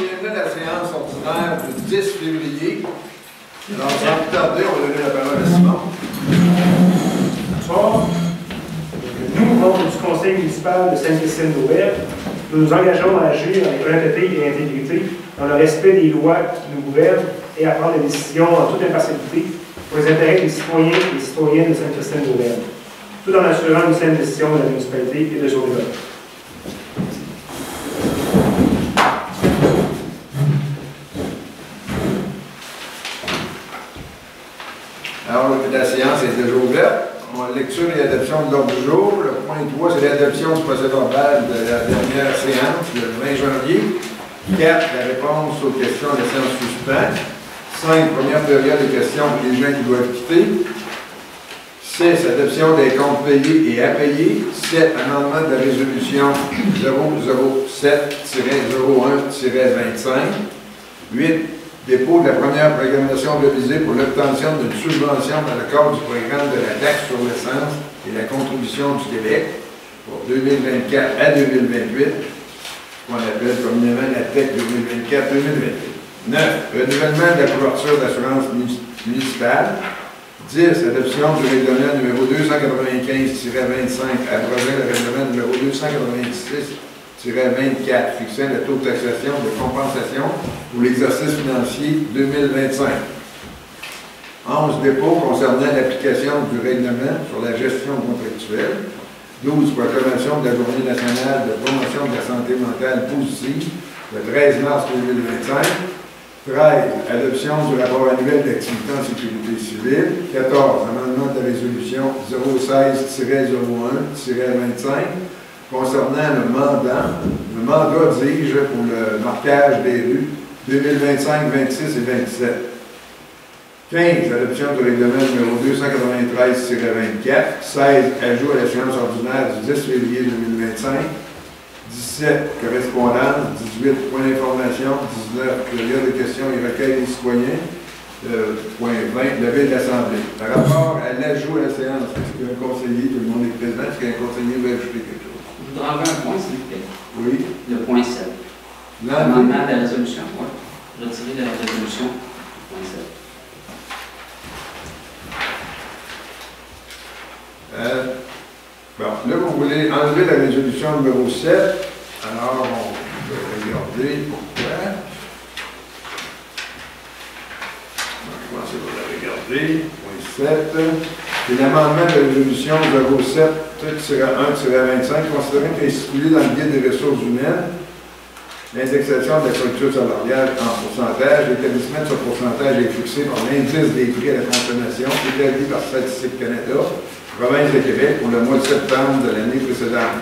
bienvenue à la séance ordinaire du 10 février. Alors, sans plus tarder, on va donner la parole à Simon. Bonsoir. Nous, membres du Conseil municipal de Sainte-Christine-d'Auvergne, nous nous engageons à agir avec honnêteté et intégrité dans le respect des lois qui nous gouvernent et à prendre des décisions en toute impartialité pour les intérêts des citoyens et des citoyennes de Sainte-Christine-d'Auvergne, tout en assurant une saine gestion de la municipalité et de son développement. Alors, la séance est déjà ouverte. On lecture et adoption de l'ordre du jour. Le point 3, c'est l'adoption du procès-verbal de la dernière séance, le 20 janvier. 4, la réponse aux questions de la séance suspendue. 5, première période de questions pour les gens qui doivent quitter. 6, adoption des comptes payés et à payer. 7, amendement de la résolution 007-01-25. 8, dépôt de la première programmation révisée pour l'obtention d'une subvention dans le cadre du programme de la taxe sur l'essence et la contribution du Québec pour 2024 à 2028, qu'on appelle communément la TEC 2024-2028. 9. Renouvellement de la couverture d'assurance municipale. 10. Adoption du règlement numéro 295-25, abrogeant le règlement numéro 296-24, fixant le taux de taxation de compensation pour l'exercice financier 2025. 11. Dépôt concernant l'application du règlement sur la gestion contractuelle. 12. Proclamation de la Journée nationale de promotion de la santé mentale positive le 13 mars 2025. 13. Adoption du rapport annuel d'activité en sécurité civile. 14. Amendement de la résolution 016-01-25 concernant le mandat, dis-je, pour le marquage des rues 2025, 26 et 27. 15. Adoption du règlement numéro 293-24. 16. Ajout à la séance ordinaire du 10 février 2025. 17. Correspondance. 18. Point d'information. 19. Période de questions et recueils des citoyens. Point 20. Levée de l'Assemblée. Par rapport à l'ajout à la séance, est-ce qu'il y a un conseiller, tout le monde est présent, est-ce qu'il y a un conseiller qui veut ajouter quelque chose? Je voudrais enlever un point, s'il vous plaît. Oui. Le point 7. L'amendement de la résolution. Oui. Retirer de la résolution. Point 7. Bon, là, vous voulez enlever la résolution numéro 7. Alors, on va regarder pourquoi. On va commencer par la regarder. Point 7. C'est l'amendement de la résolution 07-1-25, considérant qu'institué dans le guide des ressources humaines, l'indexation de la structure salariale en pourcentage, l'établissement de ce pourcentage est fixé par l'indice des prix à la consommation établi par Statistique Canada, province de Québec, pour le mois de septembre de l'année précédente,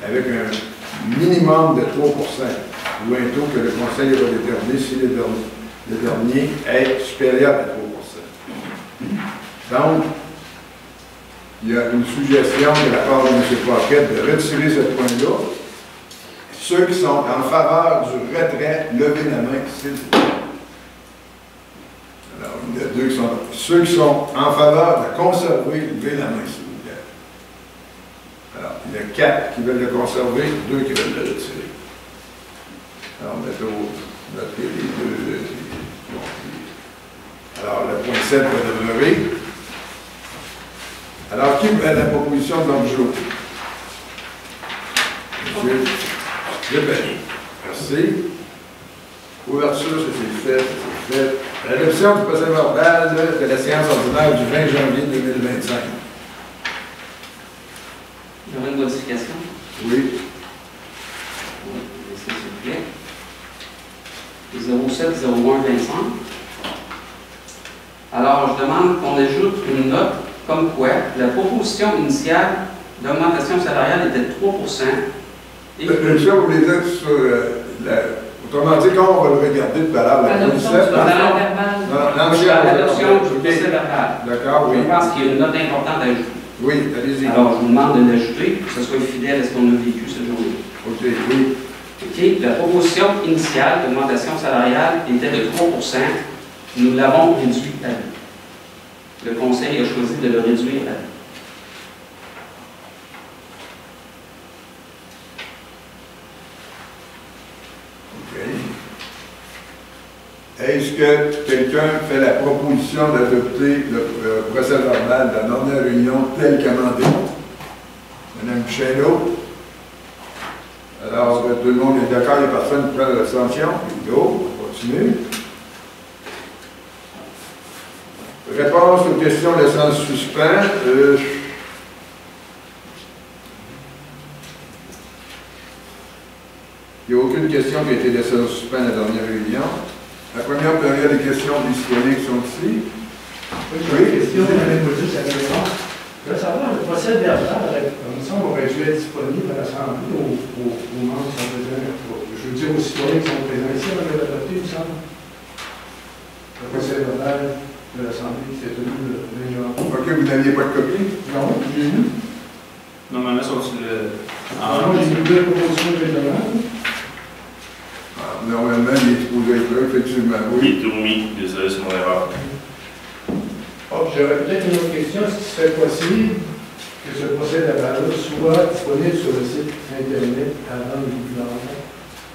avec un minimum de 3 ou un taux que le Conseil va déterminer si le dernier est supérieur à 3 Donc, il y a une suggestion de la part de M. Paquette de retirer ce point-là. Ceux qui sont en faveur du retrait, levez la main, s'il vous plaît. Alors, il y a deux qui sont. Ceux qui sont en faveur de conserver, levez la main, s'il vous plaît. Alors, il y a 4 qui veulent le conserver, 2 qui veulent le retirer. Alors, mettons les deux. Alors, le point 7 va demeurer. Alors, qui fait la proposition de l'ordre du jour? Monsieur Lepani. Merci. Ouverture, ça c'est fait. L'adoption du procès-verbal de la séance ordinaire du 20 janvier 2025. Il y aura une modification? Oui. Oui, s'il vous plaît. 07-01-25. Alors, je demande qu'on ajoute une note comme quoi la proposition initiale d'augmentation salariale était de 3 et Le chef, vous voulez dire sur autrement dit, quand on va le regarder tout à l'heure, la l'adoption du procès-verbal. D'accord, oui. Je pense qu'il y a une note importante à ajouter. Oui, allez-y. Alors, je vous demande de l'ajouter pour que ce soit fidèle à ce qu'on a vécu cette journée. OK, oui. OK. La proposition initiale d'augmentation salariale était de 3 Nous l'avons réduit à 2. Le Conseil a choisi de le réduire à 2. OK. Est-ce que quelqu'un fait la proposition d'adopter le procès verbal de la dernière réunion tel qu'amendé? Mme Michelot. Alors, tout le monde est d'accord, il n'y a personne qui prend l'abstention. Go, on continue. Réponse aux questions laissant suspens. Il n'y a aucune question qui a été laissée en suspens à la dernière réunion. La première période des questions des citoyens qui sont ici. Oui, une question, Mme Bouzus, à la réponse. Je veux savoir, le procès verbal, comme ça, on aurait dû être disponible à l'Assemblée aux membres qui sont présents, je veux dire aux citoyens qui sont présents ici, on avait adopté, il me semble. Le procès verbal de l'Assemblée qui s'est tenu le 20 janvier. OK, vous n'aviez pas de copie? Non, j'ai lu. Normalement, sont sur le. Moi, j'ai lu deux propositions de règlement. Normalement, il est supposé être là, effectivement. Il Oui. est omis, désolé, c'est mon erreur. Oh, j'aurais peut-être une autre question. Est-ce qu'il serait possible que ce procès verbal soit disponible sur le site Internet avant le début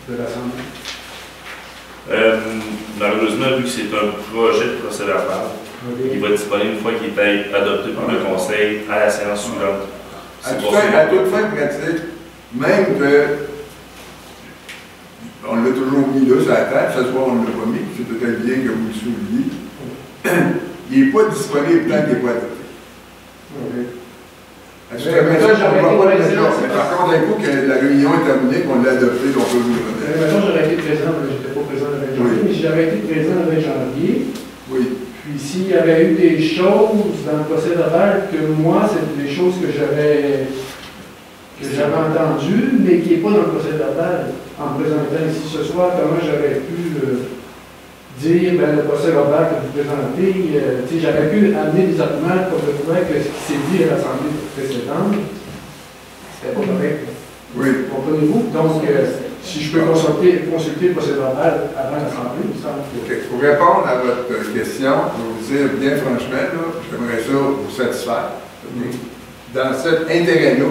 de l'Assemblée? Malheureusement, vu que c'est un projet de procès verbal, il va être disponible une fois qu'il est adopté par le Conseil à la séance suivante. À toute fin pratique, même que on l'a toujours mis là sur la table, ce soir on ne l'a pas mis, c'est peut-être bien que vous le souligniez. Il n'est pas disponible tant qu'il n'est pas adopté. Mais par contre, d'un coup, que la réunion est terminée, qu'on l'a adopté, on peut vous le remettre. Maintenant, j'aurais été présent, je n'étais pas présent le 20 janvier, mais j'avais été présent le 20 janvier. Oui. Puis s'il y avait eu des choses dans le procès verbal que moi, c'est des choses que j'avais entendues, mais qui n'est pas dans le procès verbal, en me présentant ici ce soir, comment j'aurais pu dire, le procès verbal que vous présentez, j'aurais pu amener des arguments pour le prouver que ce qui s'est dit à l'Assemblée précédente, c'était pas correct. Oui. Comprenez-vous? Donc, si je peux consulter le procès verbal avant l'Assemblée, il me semble que... OK. Pour répondre à votre question, je vais vous dire bien franchement, j'aimerais ça vous satisfaire. Dans cet intérêt-là,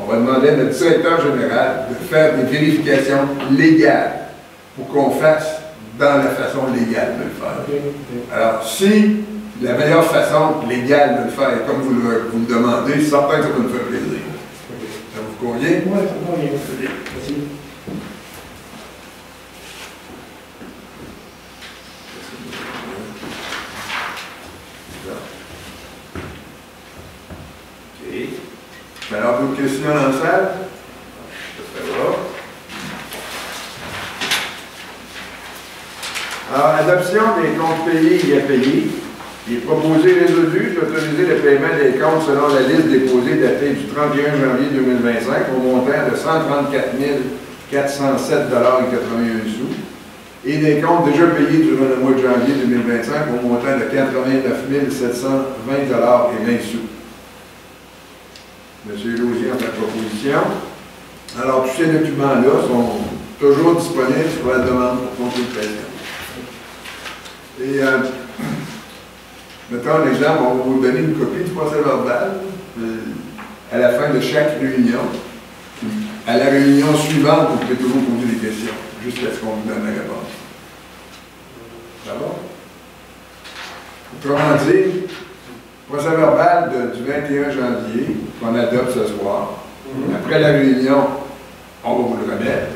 on va demander à notre directeur général de faire des vérifications légales pour qu'on fasse dans la façon légale de le faire. Alors, si la meilleure façon légale de le faire est comme vous le demandez, certain que ça va nous faire plaisir. Ça vous convient? Oui, ça me convient. Merci. OK. Alors, d'autres questions dans la salle? Ça fait là. Alors, adoption des comptes payés et impayés. Il est proposé résolu d'autoriser le paiement des comptes selon la liste déposée datée du 31 janvier 2025 au montant de 134 407,81 $ et des comptes déjà payés durant le mois de janvier 2025 au montant de 89 720,20 $. M. Lausier en fait proposition. Alors, tous ces documents-là sont toujours disponibles sur la demande pour consultation. Et, mettons l'exemple, on va vous donner une copie du procès verbal à la fin de chaque réunion. À la réunion suivante, vous pouvez toujours poser des questions, jusqu'à ce qu'on vous donne la réponse. Ça va? Autrement dit, procès verbal du 21 janvier, qu'on adopte ce soir. Après la réunion, on va vous le remettre.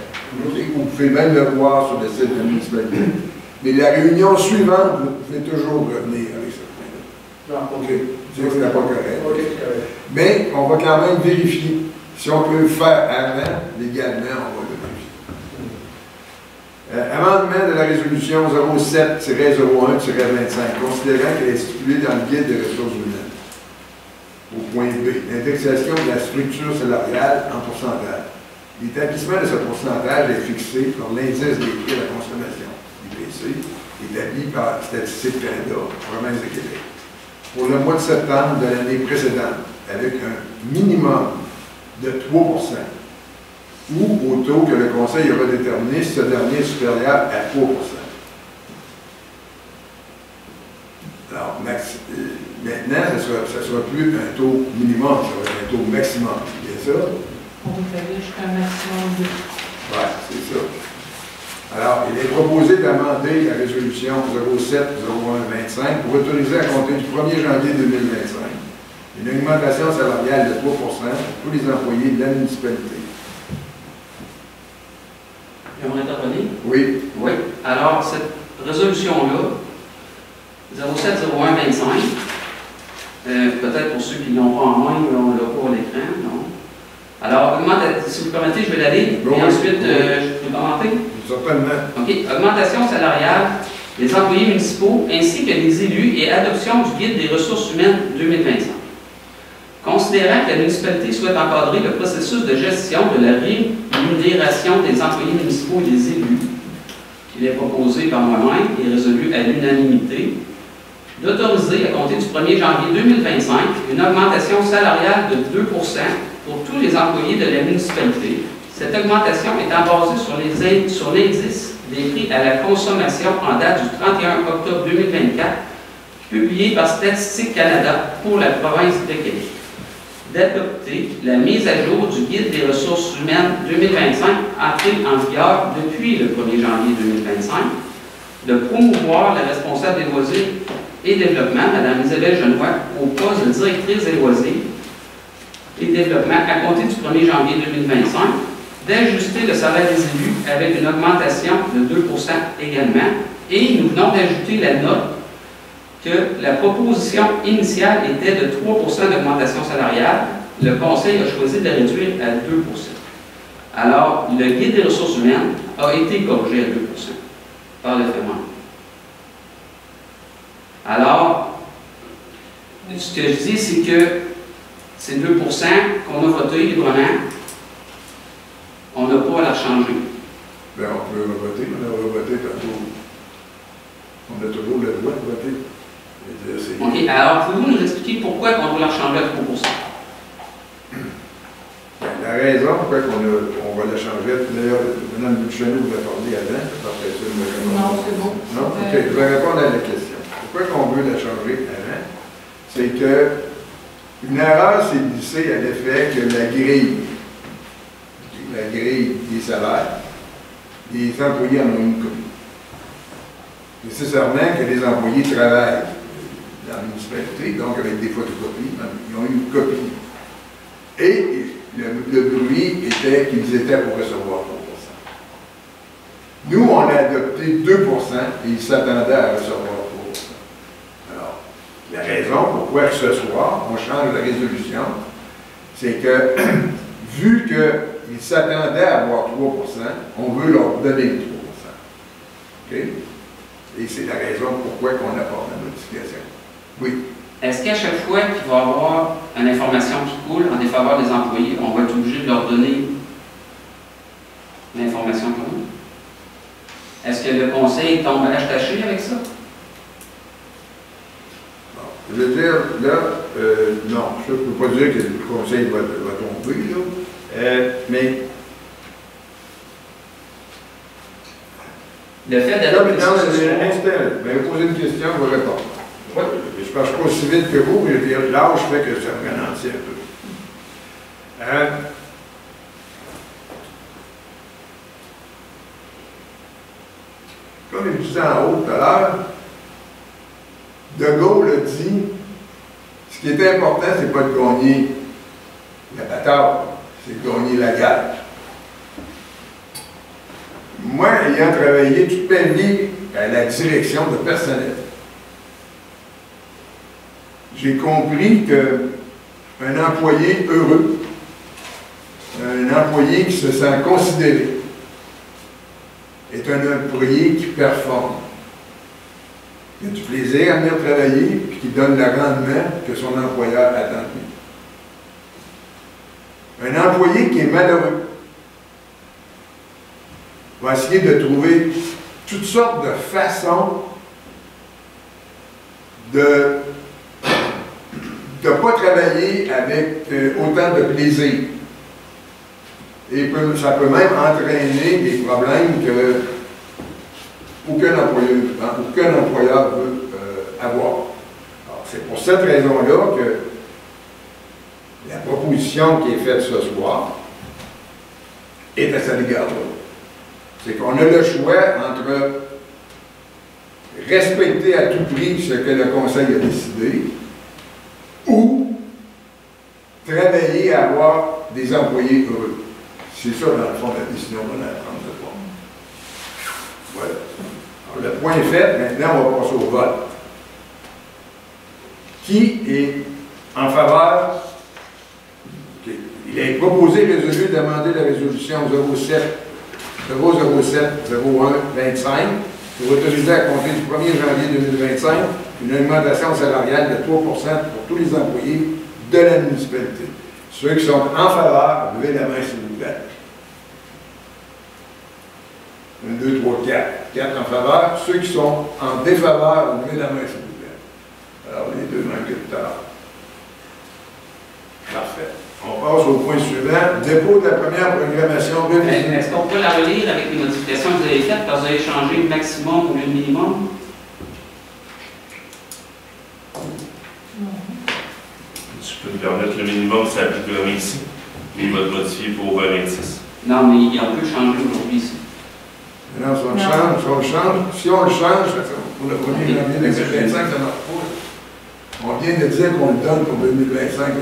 Vous pouvez même le voir sur le site de la municipalité. Mais la réunion suivante, vous pouvez toujours revenir avec ce point-là. OK. C'est que ce n'est pas correct. OK. Mais on va quand même vérifier. Si on peut le faire avant, légalement, on va le vérifier. Amendement de la résolution 07-01-25, considérant qu'elle est stipulée dans le guide des ressources humaines. Au point B, l'indexation de la structure salariale en pourcentage. L'établissement de ce pourcentage est fixé par l'indice des prix à la consommation, IPC, établi par Statistique Canada, province de Québec, pour le mois de septembre de l'année précédente, avec un minimum de 3 % ou au taux que le Conseil aura déterminé si ce dernier est supérieur à 3 %. Alors, maintenant, ça sera plus un taux minimum, ça va être un taux maximum. Bien sûr. On peut aller jusqu'à un maximum de... Oui, c'est ça. Alors, il est proposé d'amender la résolution 07-01-25 pour autoriser à compter du 1er janvier 2025 une augmentation salariale de 3% pour tous les employés de la municipalité. J'aimerais intervenir. Oui. Oui. Alors, cette résolution-là, 07-01-25, peut-être pour ceux qui ne l'ont pas en main, on l'a pas à l'écran, non? Alors, si vous permettez, je vais la lire, Oui, et ensuite, oui. je peux commenter. Certainement. OK. Augmentation salariale des employés municipaux ainsi que des élus et adoption du guide des ressources humaines 2025. Considérant que la municipalité souhaite encadrer le processus de gestion de la rémunération des employés municipaux et des élus, qu'il est proposé par moi-même et résolu à l'unanimité, d'autoriser à compter du 1er janvier 2025 une augmentation salariale de 2% pour tous les employés de la municipalité. Cette augmentation étant basée sur l'indice des prix à la consommation en date du 31 octobre 2024, publié par Statistique Canada pour la province de Québec. D'adopter la mise à jour du guide des ressources humaines 2025, entré en vigueur depuis le 1er janvier 2025, de promouvoir la responsable des loisirs et développement, Mme Isabelle Genois, au poste de directrice des loisirs et développement à compter du 1er janvier 2025, d'ajuster le salaire des élus avec une augmentation de 2% également, et nous venons d'ajouter la note que la proposition initiale était de 3% d'augmentation salariale. Le Conseil a choisi de la réduire à 2%. Alors, le guide des ressources humaines a été corrigé à 2% par le FMI. Alors, ce que je dis, c'est que ces 2% qu'on a voté librement, on n'a pas à la changer. Bien, on peut voter, on a voté tantôt. On a toujours le droit de voter. OK. Alors, pouvez-vous nous expliquer pourquoi on doit la changer à 3%? La raison pourquoi on va la changer, d'ailleurs, Mme Duchesneau vous a parlé avant, après ça, non, c'est bon. Non? OK, je vais répondre à la question. Pourquoi on veut la changer avant? C'est que une erreur s'est glissée à l'effet que la grille des salaires, les employés en ont une copie. Nécessairement que les employés travaillent dans la municipalité, donc avec des photocopies, ils ont une copie. Et le bruit était qu'ils étaient pour recevoir 3%. Nous, on a adopté 2% et ils s'attendaient à recevoir 3%. Alors, la raison pourquoi ce soir, on change la résolution, c'est que, vu qu'ils s'attendaient à avoir 3%, on veut leur donner 3%. OK? Et c'est la raison pourquoi on apporte la modification. Oui. Est-ce qu'à chaque fois qu'il va y avoir une information qui coule en défaveur des employés, on va être obligé de leur donner l'information qu'on a? Est-ce que le conseil tombe à taché avec ça? Bon, je veux dire, là, non, je ne peux pas dire que le conseil va tomber, là. Mais le fait là, d'adopter maintenant, ça ce soir, un instant, vous posez une question, je vais répondre. oui. Je ne marche pas aussi vite que vous, mais l'âge fait que ça me ralentit un peu. Comme il disait en haut tout à l'heure, De Gaulle a dit, ce qui était important, c'est pas de gagner la bataille, c'est de gagner la guerre. Moi, ayant travaillé toute ma vie à la direction de personnel, j'ai compris qu'un employé heureux, un employé qui se sent considéré, est un employé qui performe, qui a du plaisir à venir travailler, puis qui donne le rendement que son employeur attend de lui. Un employé qui est malheureux va essayer de trouver toutes sortes de façons de ne pas travailler avec autant de plaisir. Et ça peut même entraîner des problèmes qu'aucun employeur veut avoir. C'est pour cette raison-là que la proposition qui est faite ce soir est à cet égard-là. C'est qu'on a le choix entre respecter à tout prix ce que le Conseil a décidé ou travailler à avoir des employés heureux. C'est ça, dans le fond, la décision qu'on a à prendre ce soir. Voilà. Alors, le point est fait. Maintenant, on va passer au vote. Qui est en faveur? Okay. Il est proposé, résolu, de demander la résolution 007-01-25 pour autoriser à compter du 1er janvier 2025 une augmentation salariale de 3% pour tous les employés de la municipalité. Ceux qui sont en faveur, levez la main s'il vous plaît. 1, 2, 3, 4. 4 en faveur. Ceux qui sont en défaveur, levez la main s'il vous plaît. Alors, les deux mains que tout à l'heure. Parfait. On passe au point suivant. Dépôt de la première programmation révisée. Est-ce qu'on peut la relire avec les modifications que vous avez faites parce que vous avez changé le maximum au lieu de minimum? Tu peux me permettre, le minimum s'appliquera ici, mais il va te modifier pour 26. Non, mais on peut changer aujourd'hui ici. Non, si on le change, si on le change, pour le 1er janvier 2025, ça ne marche pas. On vient de dire qu'on le donne pour 2025 à 3%.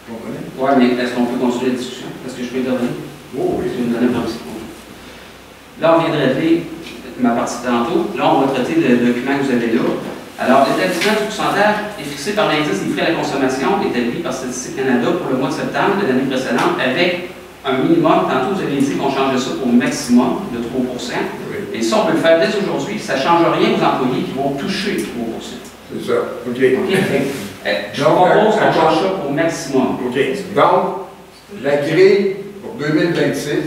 Vous comprenez? Oui, mais est-ce qu'on peut continuer la discussion? Est-ce que je peux intervenir? Oh oui. Je vais me donner permission. Là, on vient de régler ma partie tantôt. Là, on va traiter le document que vous avez là. Alors, l'établissement du pourcentage est fixé par l'indice des frais à la consommation établi par Statistique Canada pour le mois de septembre de l'année précédente avec un minimum. Tantôt, vous avez dit qu'on changeait ça au maximum de 3 %. Oui. Et ça, on peut le faire dès aujourd'hui. Ça ne change rien aux employés qui vont toucher 3 %. C'est ça. OK. Je propose qu'on change ça au maximum. OK. Donc, la grille pour 2026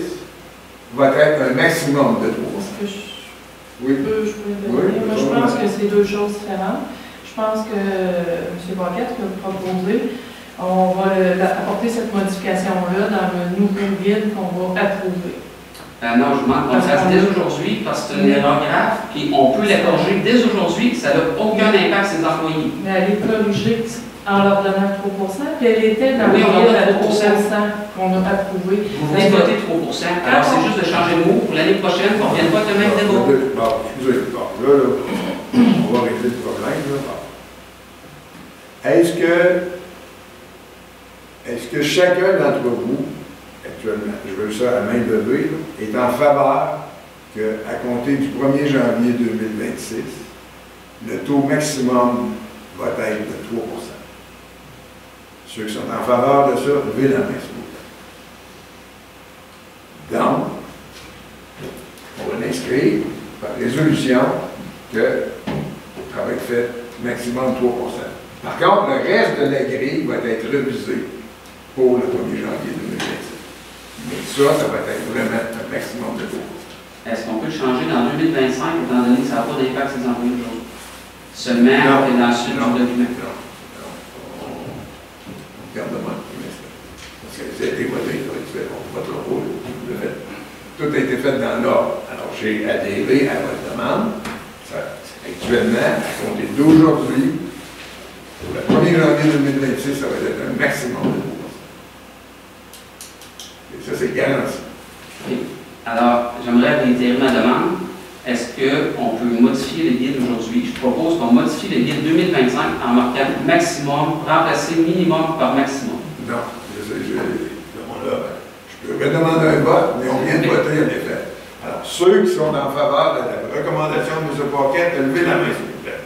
va être un maximum de 3%. Oui. Moi, je pense que c'est deux choses différentes. Je pense que M. Boquette a proposé, on va apporter cette modification-là dans le nouveau guide qu'on va approuver. Non, je demande qu'on le fasse dès aujourd'hui parce que c'est une erreur grave, puis on peut la corriger dès aujourd'hui, ça n'a aucun impact sur les employés. Mais elle est corrigée en leur donnant 3 %, puis elle était dans le Oui, on leur guide donne à 3 3 qu'on a approuvé. Vous voulez voter 3 %. Alors, c'est juste de changer de mot pour l'année prochaine, qu'on ne revienne pas avec le même débat. Bon, excusez. Bon, là, on va régler le problème. Là. Est-ce que chacun d'entre vous, actuellement, je veux ça à main levée, là, est en faveur qu'à compter du 1er janvier 2026, le taux maximum va être de 3 %? Ceux qui sont en faveur de ça, levez la main, s'il vous plaît. Donc, on va l'inscrire par résolution que ça va être fait maximum 3 %. Par contre, le reste de la grille va être révisé pour le 1er janvier 2026. Mais ça va être vraiment un maximum de 3 %. Est-ce qu'on peut le changer dans 2025, étant donné que ça n'a pas d'impact sur les employés aujourd'hui? Seulement dans la suite du document. Garde-moi pour l'instant. Parce que ça a été voté, ça va être fait. On ne va pas trop tout a été fait dans l'ordre. Alors, j'ai adhéré à votre demande. Actuellement, à compter d'aujourd'hui, pour le 1er janvier 2026, ça va être un maximum de 3 %. Et ça, c'est garanti. Okay. Alors, j'aimerais réitérer ma demande. Est-ce qu'on peut modifier le guide aujourd'hui? Je propose qu'on modifie le guide 2025 en marquant maximum, remplacer minimum par maximum. Non, je peux redemander un vote, mais on vient de voter en effet. Alors, ceux qui sont en faveur de la recommandation de M. Paquette, levez la main, s'il vous plaît.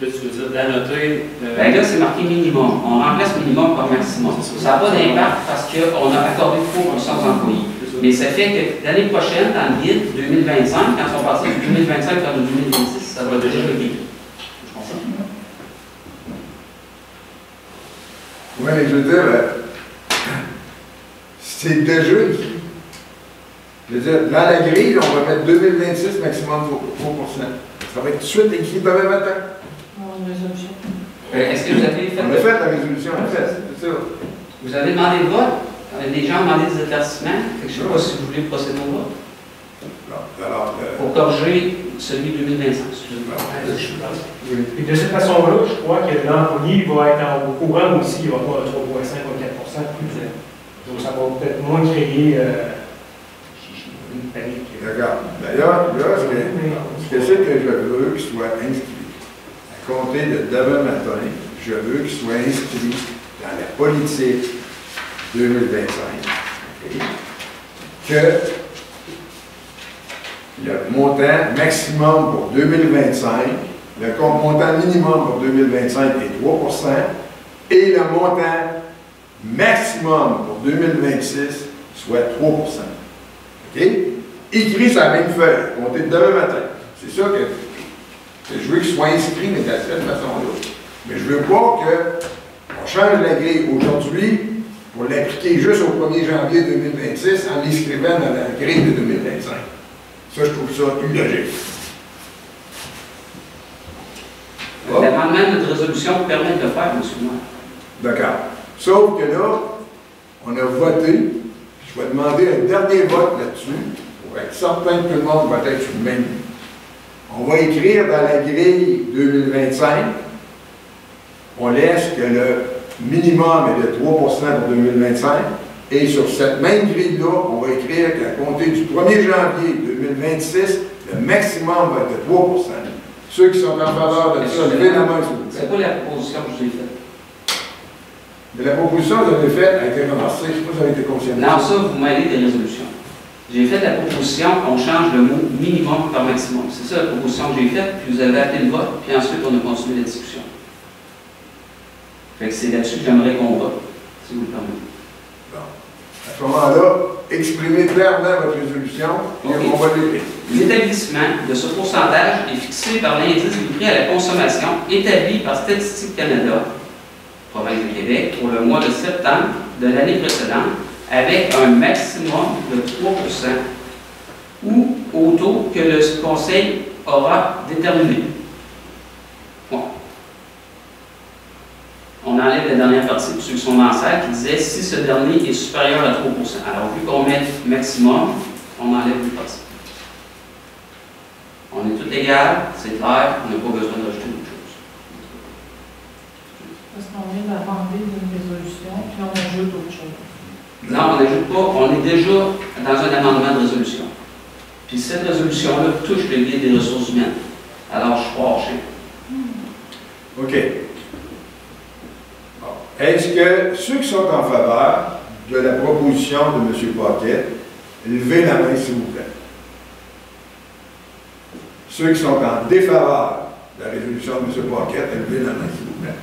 Là, tu veux dire d'annoter. Ben là, c'est marqué minimum. On remplace minimum par maximum. Ça n'a pas d'impact parce qu'on a accordé 3 % aux employés. Mais ça fait que l'année prochaine, dans le guide 2025, quand on passe du 2025 vers le 2026, ça va déjà le guide. Je comprends. Oui, mais je veux dire, c'est déjà écrit. Je veux dire, dans la grille, on va mettre 2026 maximum 3 %. Ça va être tout de suite écrit demain matin. Une résolution. Est-ce que vous avez fait... On a fait la résolution, en fait, c'est ça. Vous avez demandé le vote? Les gens ont demandé des éclaircissements. Je ne sais pas si vous voulez procéder au vote. Alors, Pour corriger celui 2025. Excusez-moi. oui. Et de cette façon-là, je crois que l'employé va être au courant aussi, il va avoir 3,5 ou 4 % plus. Donc, ça va peut-être moins créer Paris. D'accord. D'ailleurs, là, ce que c'est que je veux qu'il soit inscrit, à compter de demain matin, je veux qu'il soit inscrit dans la politique 2025, okay, que le montant maximum pour 2025, le montant minimum pour 2025 est 3 % et le montant maximum pour 2026 soit 3 %. OK? Écrit sur la même feuille, comptez de demain matin. C'est ça que je veux qu'il soit inscrit, mais de cette façon-là. Mais je ne veux pas qu'on change la grille aujourd'hui pour l'appliquer juste au 1er janvier 2026 en l'inscrivant dans la grille de 2025. Ça, je trouve ça illogique. L'amendement de notre résolution permet de le faire, M. le maire. D'accord. Sauf que là, on a voté. Je vais demander un dernier vote là-dessus pour être certain que tout le monde va être sur le même. On va écrire dans la grille 2025, on laisse que le minimum est de 3 % pour 2025, et sur cette même grille-là, on va écrire qu'à compter du 1er janvier 2026, le maximum va être de 3 %. Ceux qui sont en faveur de ça, levez la main, s'il vous plaît. C'est pas la proposition que je vous ai faite. Mais la proposition que vous avez faite a été ramassée, je ne sais pas si vous avez été conscient. Non, ça, vous mêlez des résolutions. J'ai fait la proposition qu'on change le mot minimum par maximum. C'est ça la proposition que j'ai faite, puis vous avez appelé le vote, puis ensuite on a continué la discussion. Fait que c'est là-dessus que j'aimerais qu'on vote, si vous le permettez. Bon. À ce moment-là, exprimez clairement votre résolution, et Okay. on va l'écrire. L'établissement de ce pourcentage est fixé par l'indice du prix à la consommation établi par Statistique Canada, province de Québec, pour le mois de septembre de l'année précédente, avec un maximum de 3 % ou au taux que le Conseil aura déterminé. Bon. On enlève la dernière partie pour ceux qui sont dans la salle qui disait si ce dernier est supérieur à 3 %. Alors, vu qu'on met maximum, on enlève une partie. On est tous égaux, c'est clair, on n'a pas besoin d'ajouter autre chose. Parce qu'on vient d'amender une résolution, puis on ajoute autre chose. Non, on n'ajoute pas, on est déjà dans un amendement de résolution. Puis cette résolution-là touche le guide des ressources humaines. Alors, je suis pas hors champ. OK. Bon. Est-ce que ceux qui sont en faveur de la proposition de M. Paquette, levez la main, s'il vous plaît. Ceux qui sont en défaveur de la résolution de M. Paquette, levez la main, s'il vous plaît.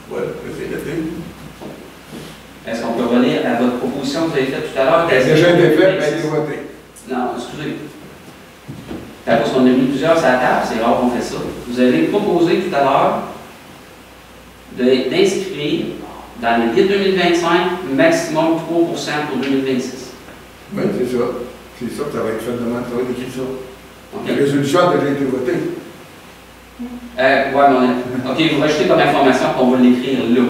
Voilà, c'est levé. Est-ce qu'on peut revenir à votre proposition que vous avez faite tout à l'heure? Elle a déjà été faite, elle a été votée. Non, excusez. Parce qu'on a mis plusieurs à la table, c'est rare qu'on fait ça. Vous avez proposé tout à l'heure d'inscrire dans le guide 2025 maximum 3 % pour 2026. Oui, c'est ça. C'est ça que ça va être fait demain, ça va être écrit ça. OK? La résolution a déjà été votée. Ouais, mais OK, vous rajoutez comme information qu'on va l'écrire là.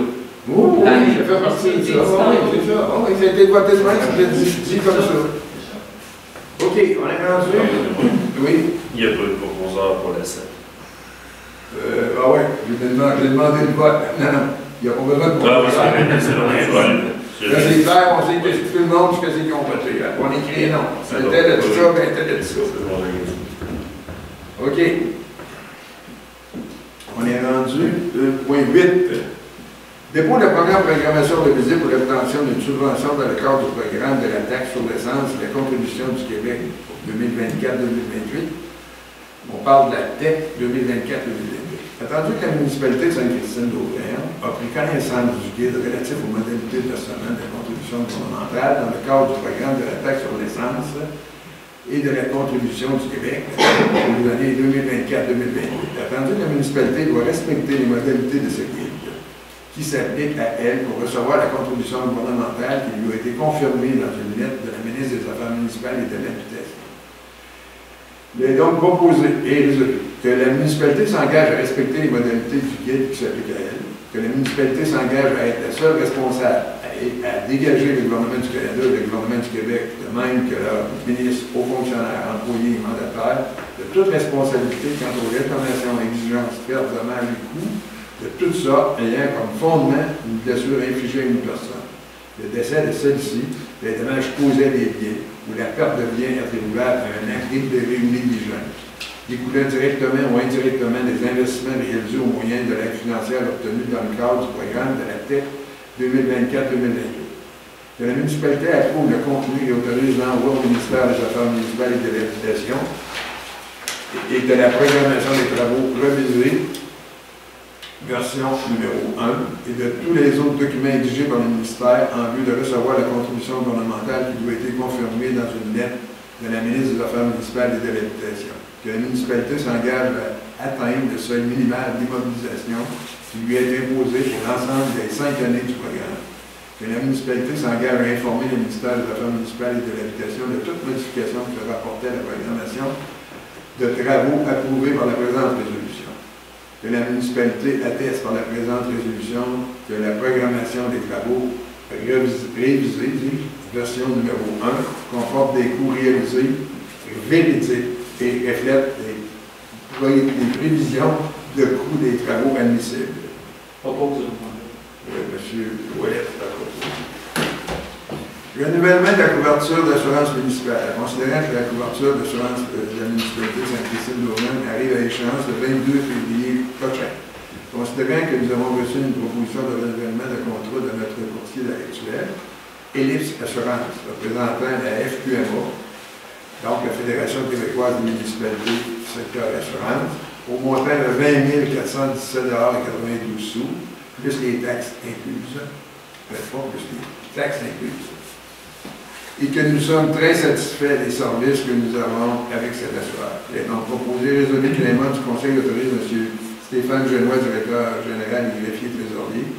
Oh, oui, ça fait partie de ça. Oui, c'est ça. Oh, oui, ça a été voté demain, c'était dit comme ça. OK, on est rendu. Oui. Il n'y a pas de proposeur pour la 7. Ah oui, j'ai demandé le vote. Non, non, il n'y a pas besoin de Ah oui, vote. c'est vrai. Là, c'est clair, on sait que tout le monde ce qu'ils ont voté. Là. On écrit non. C'était de ça, ben c'était de ça. OK. On est rendu 2.8. Dépôt de programme de programmation de visite pour l'obtention d'une subvention dans le cadre du programme de la taxe sur l'essence et la contribution du Québec pour 2024-2028. On parle de la TEC 2024-2028. Attendu que la municipalité de Sainte-Christine-d'Auvergne a pris connaissance du guide relatif aux modalités de versement de la contribution gouvernementale dans le cadre du programme de la taxe sur l'essence et de la contribution du Québec pour les années 2024-2028. Attendu que la municipalité doit respecter les modalités de ce guide qui s'applique à elle pour recevoir la contribution gouvernementale qui lui a été confirmée dans une lettre de la ministre des Affaires municipales et de l'Habitation. Il est donc proposé et résolu que la municipalité s'engage à respecter les modalités du guide qui s'applique à elle, que la municipalité s'engage à être la seule responsable et à dégager le gouvernement du Canada et le gouvernement du Québec, de même que leurs ministres, hauts fonctionnaires, employés et mandataires, de toute responsabilité quant aux réclamations, exigences, pertes, dommages et coûts, de tout ça ayant comme fondement une blessure infligée à une personne, le décès de celle-ci, les dommages causés à des biens, où la perte de biens attribuable à un acte délibéré ou négligent découlait directement ou indirectement des investissements réalisés au moyen de l'aide financière obtenue dans le cadre du programme de la TEC 2024-2022. Que la municipalité approuve le contenu et autorise l'envoi au ministère des Affaires municipales et de l'Habitation et de la programmation des travaux revisés, version numéro 1, et de tous les autres documents exigés par le ministère en vue de recevoir la contribution gouvernementale qui doit être confirmée dans une lettre de la ministre des Affaires municipales et de l'Habitation. Que la municipalité s'engage à atteindre le seuil minimal d'immobilisation qui lui est imposé pour l'ensemble des 5 années du programme. Que la municipalité s'engage à informer le ministère des Affaires municipales et de l'Habitation de toute modification qui sera apportée à la programmation de travaux approuvés par la présente résolution. Que la municipalité atteste par la présente résolution que la programmation des travaux révisés, version numéro 1, comporte des coûts réalisés véridiques et reflète des prévisions de coûts des travaux admissibles. Propose. Monsieur Ouellet, renouvellement de la couverture d'assurance municipale. Considérant que la couverture d'assurance de la municipalité de Sainte-Christine-d'Aurillac arrive à échéance le 22 février prochain. Considérant que nous avons reçu une proposition de renouvellement de contrat de notre courtier actuel, Ellipse Assurance, représentant la FQMA, donc la Fédération québécoise des municipalités secteur assurance, au montant de 20 417,92 $, plus les taxes incluses, pas plus les taxes incluses. Et que nous sommes très satisfaits des services que nous avons avec cet assureur. Il est donc proposé résolu que les membres du Conseil autorisent M. Stéphane Genois, directeur général et greffier trésorier,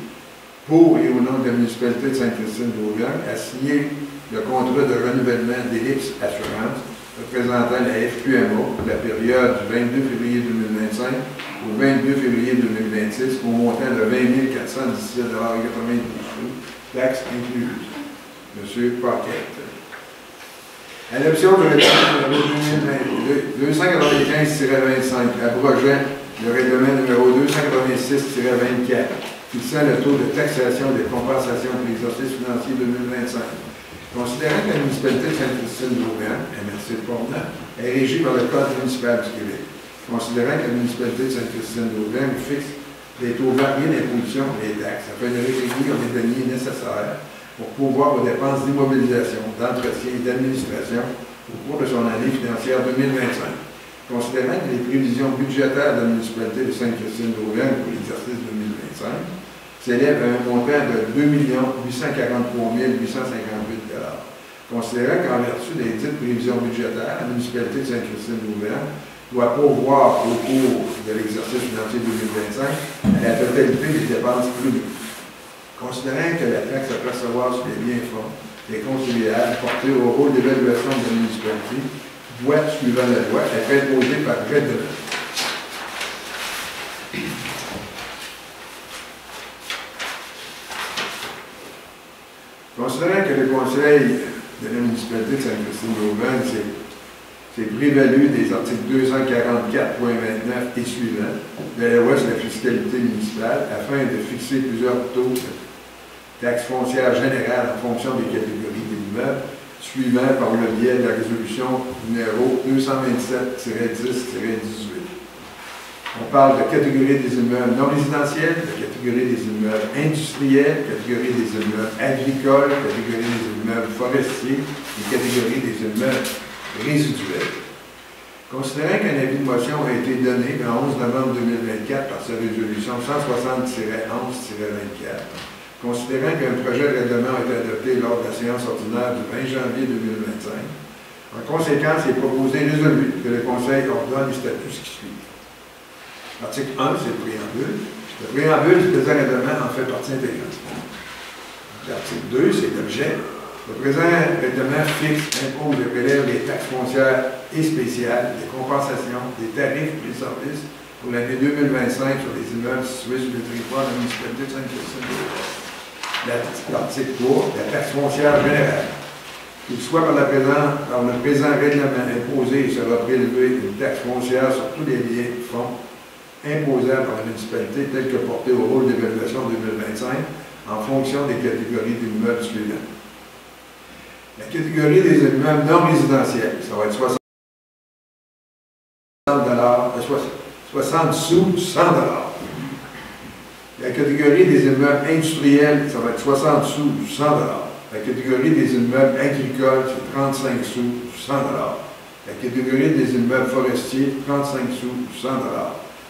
pour et au nom de la municipalité de Sainte-Christine-d'Aurillac, à signer le contrat de renouvellement d'Ellipse Assurance, représentant la FQMA pour la période du 22 février 2025 au 22 février 2026, au montant de 20 417,92 $, taxes incluses. M. Paquette. Adoption de règlement numéro 295-25, abrogeant le règlement numéro 286-24, fixant le taux de taxation des compensations pour l'exercice financier 2025. Considérant que la municipalité de Sainte-Christine-d'Aurillac, MRC de Port-Neuf, est régie par le Code municipal du Québec. Considérant que la municipalité de Sainte-Christine-d'Aurillac fixe des taux variés d'imposition pour les taxes, afin de réunir les deniers nécessaires pour pourvoir aux dépenses d'immobilisation, d'entretien et d'administration au cours de son année financière 2025. Considérant que les prévisions budgétaires de la municipalité de Sainte-Christine-d'Aurillac pour l'exercice 2025 s'élèvent à un montant de 2 843 858 $. Considérant qu'en vertu des dites prévisions budgétaires, la municipalité de Sainte-Christine-d'Aurillac doit pourvoir au cours de l'exercice financier 2025 à la totalité des dépenses prévues. Considérant que la taxe à percevoir sur les biens fonds est conciliable, portée au rôle d'évaluation de la municipalité, doit, suivant la loi, être imposée par gré de loi. Considérant que le Conseil de la municipalité de Sainte-Christine-d'Aurillac s'est prévalu des articles 244.29 et suivants de la loi sur la fiscalité municipale afin de fixer plusieurs taux de taxe foncière générale en fonction des catégories d'immeubles, suivant par le biais de la résolution numéro 227-10-18. On parle de catégorie des immeubles non résidentiels, de catégorie des immeubles industriels, catégorie des immeubles agricoles, catégorie des immeubles forestiers et catégorie des immeubles résiduels. Considérant qu'un avis de motion a été donné le 11 novembre 2024 par sa résolution 160-11-24, considérant qu'un projet de règlement a été adopté lors de la séance ordinaire du 20 janvier 2025, en conséquence, il est proposé résolu que le Conseil ordonne les statuts qui suivent. L'article 1, c'est le préambule. Le préambule du présent règlement en fait partie intégrante. L'article 2, c'est l'objet. Le présent règlement fixe, impose et prélève les taxes foncières et spéciales, des compensations, des tarifs pour les services pour l'année 2025 sur les immeubles situés sur le territoire de la municipalité de Sainte-Christine-d'Aurillac. L'article 3, la taxe foncière générale. Qu'il soit par le présent règlement imposé, il sera prélevé une taxe foncière sur tous les biens fonds imposables par la municipalité tels que portés au rôle d'évaluation 2025 en fonction des catégories d'immeubles suivantes. La catégorie des immeubles non résidentiels, ça va être 60 sous, 100 $. La catégorie des immeubles industriels, ça va être 60 sous, 100 $. La catégorie des immeubles agricoles, c'est 35 sous, 100 $. La catégorie des immeubles forestiers, 35 sous, 100 $.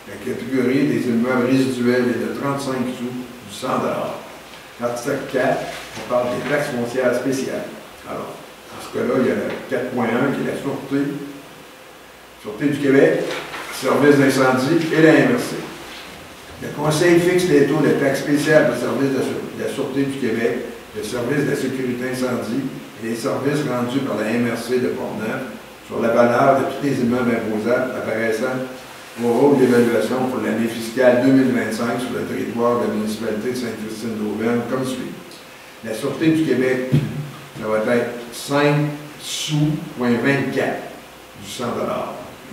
La catégorie des immeubles résiduels est de 35 sous, 100 $. L'article 4, on parle des taxes foncières spéciales. Alors, dans ce cas-là, il y a le 4.1 qui est la Sûreté du Québec, service d'incendie et la MRC. Le Conseil fixe les taux de taxes spéciales pour le service de la Sûreté du Québec, le service de la sécurité incendie et les services rendus par la MRC de Portneuf sur la valeur de tous les immeubles imposables apparaissant au rôle d'évaluation pour l'année fiscale 2025 sur le territoire de la municipalité de Sainte-Christine-d'Auvergne comme suit. La Sûreté du Québec, ça va être 5 sous,24 du 100 $.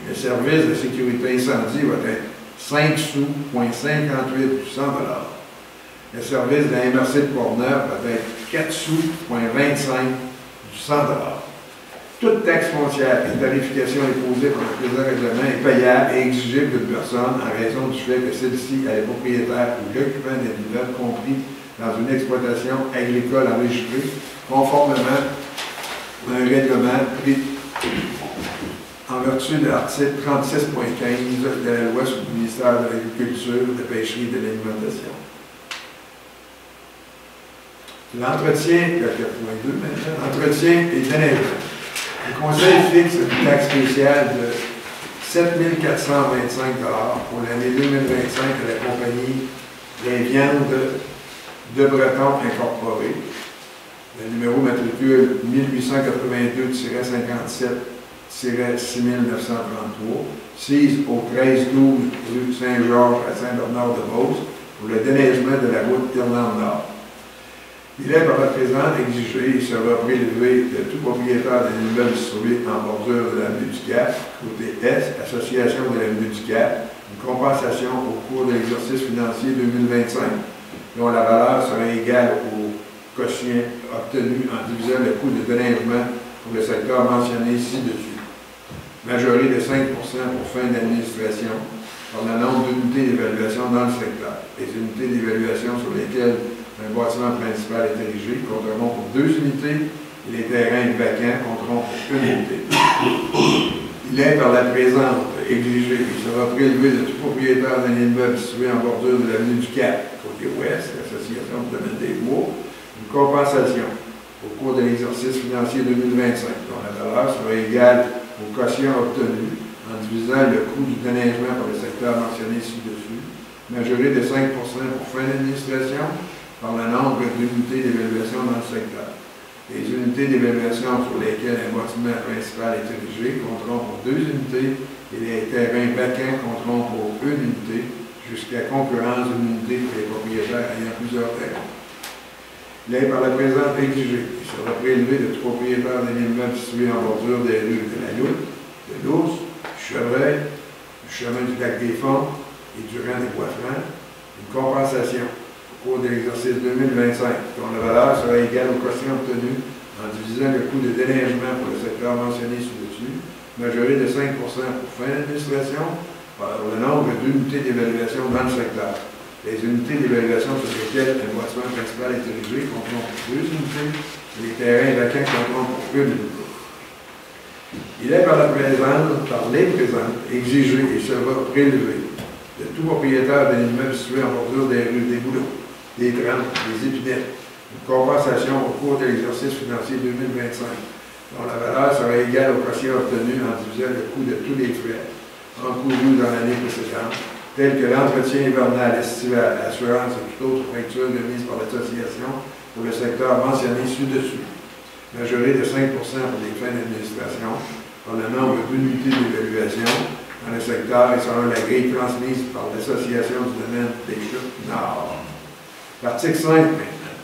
Le service de sécurité incendie va être 5 sous,58 du 100 $. Le service de la MRC de Portneuf va être 4 sous,25 du 100 $. Toute taxe foncière et tarification imposée par le présent règlement est payable et exigible d'une personne en raison du fait que celle-ci est propriétaire ou l'occupant des immeubles compris dans une exploitation agricole enregistrée, conformément à un règlement pris en vertu de l'article 36.15 de la loi sur le ministère de l'Agriculture, de la Pêcherie et de l'Alimentation. L'entretien, le 4.2 maintenant, l'entretien et déneigement. Le Conseil fixe une taxe spéciale de 7 425 $ pour l'année 2025 de la compagnie des viandes de Breton Incorporée. Le numéro matricule 1882-57-6933, 6 au 1312 rue Saint-Georges à Saint-Bernard-de-Beauce pour le déneigement de la route Irlande-Nord. Il est par la présente exigé et sera prélevé de tout propriétaire d'un immeuble situé en bordure de l'avenue du Cap, côté Est, association de l'avenue du Cap, une compensation au cours de l'exercice financier 2025, dont la valeur sera égale au quotient obtenu en divisant le coût de déneigement pour le secteur mentionné ci-dessus. Majoré de 5 pour fin d'administration par le nombre d'unités d'évaluation dans le secteur. Les unités d'évaluation sur lesquelles un bâtiment principal est érigé compteront pour 2 unités et les terrains vacants compteront pour 1 unité. Il est par la présente exigé et sera prélevé de tout propriétaire d'un immeuble situé en bordure de l'avenue du Cap, côté ouest, l'association du domaine des Bois, une compensation au cours de l'exercice financier 2025, dont la valeur sera égale au quotient obtenu en divisant le coût du déneigement par le secteur mentionné ci-dessus, majoré de 5 pour fin d'administration, par le nombre d'unités d'évaluation dans le secteur. Les unités d'évaluation sur lesquelles un bâtiment principal est érigé compteront pour 2 unités et les terrains vacants compteront pour 1 unité jusqu'à concurrence d'une unité pour les propriétaires ayant plusieurs terrains. Il est par la présente exigé. Il sera prélevé de tout propriétaire d'un immeuble situé en bordure des rues de la Loutte, de l'Ours, du Chevreuil, du chemin du Lac des Fonds et du rang des Bois-Francs, une compensation au cours de l'exercice 2025, dont la valeur sera égale au quotient obtenu en divisant le coût de déneigement pour le secteur mentionné ci-dessus, majoré de 5 pour fin d'administration, par le nombre d'unités d'évaluation dans le secteur. Les unités d'évaluation sur lesquelles un bâtiment principal est érigé compteront pour 2 unités et les terrains vacants compteront pour 1 unité. Il est par les présentes, exigé et sera prélevé de tout propriétaire d'un immeuble situé en bordure des rues des Bouleaux, des Trembles, des Épinettes, une compensation au cours de l'exercice financier 2025, dont la valeur sera égale au quotient obtenu en divisant le coût de tous les frais encourus dans l'année précédente, tels que l'entretien hivernal, estival, l'assurance et toute autre facture remise par l'association pour le secteur mentionné ci-dessus, majoré de 5 pour les fins d'administration, par le nombre d'unités d'évaluation dans le secteur et selon la grille transmise par l'Association du domaine des Chutes Nord. L'article 5, maintenant,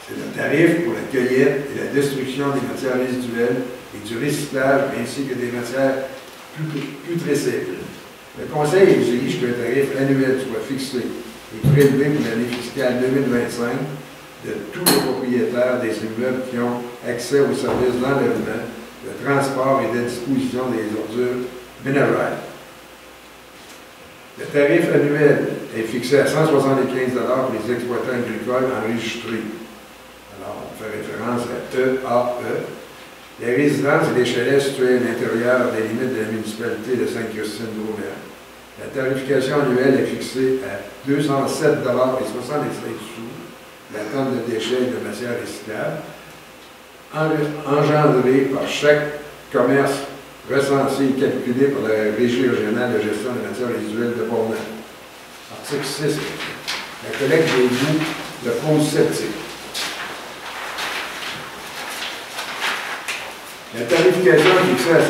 c'est le tarif pour la cueillette et la destruction des matières résiduelles et du recyclage ainsi que des matières putrescibles. Le Conseil exige qu'un tarif annuel soit fixé et prélevé pour l'année fiscale 2025 de tous les propriétaires des immeubles qui ont accès aux services d'enlèvement, de transport et de disposition des ordures ménagères. Le tarif annuel est fixé à 175 $ pour les exploitants agricoles enregistrés. Alors, on fait référence à EAE. Les résidences et les chalets situés à l'intérieur des limites de la municipalité de Sainte-Christine-d'Auvergne. La tarification annuelle est fixée à 207,65 $ la tonne de déchets et de matières recyclables, engendrée par chaque commerce recensé et calculé par la Régie régionale de gestion des matières résiduelles de Portneuf. Article 6. La collecte des boues de fosses septiques. La tarification est fixée à 118 $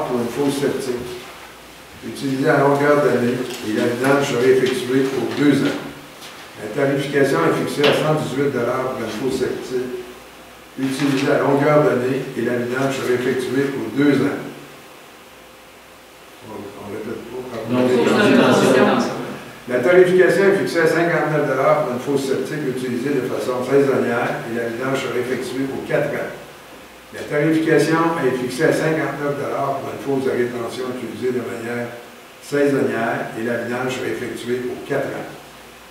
pour une fosse septique, utilisée à longueur d'année et la vidange serait effectuée pour 2 ans. La tarification est fixée à 118 $ pour une fosse septique, utilisée à longueur d'année et la vidange serait effectuée pour 2 ans. On répète pas. La tarification est fixée à 59 $ pour une fosse septique utilisée de façon saisonnière et la vidange serait effectuée pour 4 ans. La tarification est fixée à 59 $ pour une fosse de rétention utilisée de manière saisonnière et la vidange serait effectuée pour 4 ans.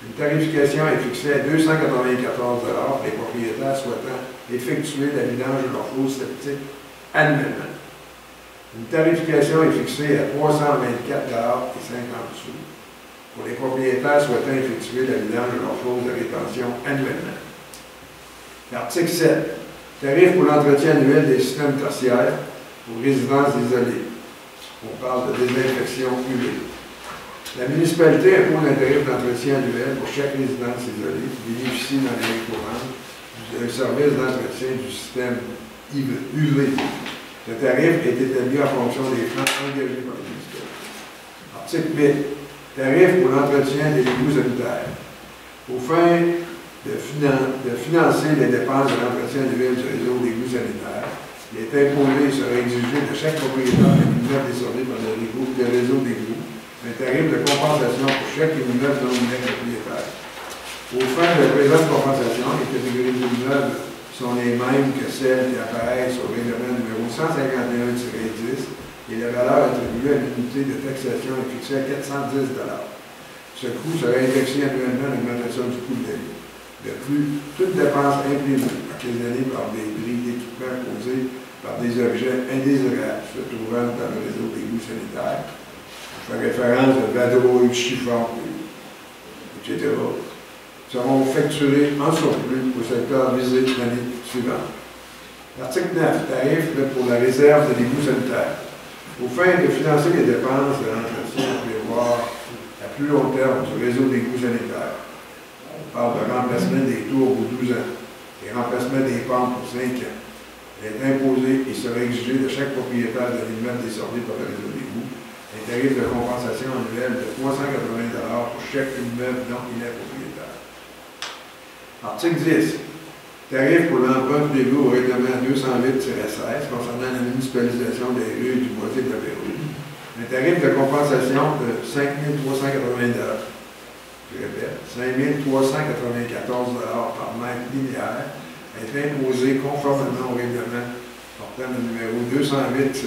Une tarification est fixée à 294 $ pour les propriétaires souhaitant effectuer la vidange de leur fosse septique annuellement. Une tarification est fixée à 324,50 $ pour les propriétaires souhaitant effectuer la vidange de leur fosse de rétention annuellement. L'article 7. Tarif pour l'entretien annuel des systèmes tertiaires aux résidences isolées. On parle de désinfection UV. La municipalité impose un tarif d'entretien annuel pour chaque résidence isolée qui bénéficie dans l'année courante d'un service d'entretien du système UV. Le tarif est établi en fonction des frais engagés par le municipalité. Article 8. Tarif pour l'entretien des égouts sanitaires. Aux fins de financer les dépenses de l'entretien annuel du réseau d'égouts sanitaires, il est imposé et sera exigé de chaque propriétaire d'un immeuble desservi par le réseau d'égouts un tarif de compensation pour chaque immeuble non propriétaire. Aux fins de la présente compensation, les catégories d'immeubles sont les mêmes que celles qui apparaissent au règlement numéro 151-10 et la valeur attribuée à l'unité de taxation est fixée à 410 $. Ce coût sera indexé annuellement à l'augmentation du coût de la vie. De plus, toute dépense imprimée occasionnée par des bris d'équipement causés par des objets indésirables se trouvant dans le réseau d'égouts sanitaires, je fais référence à vadrouille, chiffon, etc., seront facturés en surplus au secteur visé l'année suivante. L'article 9, tarif pour la réserve de l'égout sanitaire. Aux fins de financer les dépenses de l'entretien à prévoir à plus long terme du réseau d'égouts sanitaires, on parle de remplacement des tours pour 12 ans et remplacement des pompes pour 5 ans. Il est imposé et sera exigé de chaque propriétaire de l'immeuble desservi par le réseau d'égouts un tarif de compensation annuel de 380 $ pour chaque immeuble dont il est propriétaire. Article 10. Tarif pour l'emprunt prévu au règlement 208-16 concernant la municipalisation des rues du Boisier de la Pérouse. Un tarif de compensation de 5 380 $. Je répète, 5 394 $ par mètre linéaire est imposé conformément au règlement portant le numéro 208-16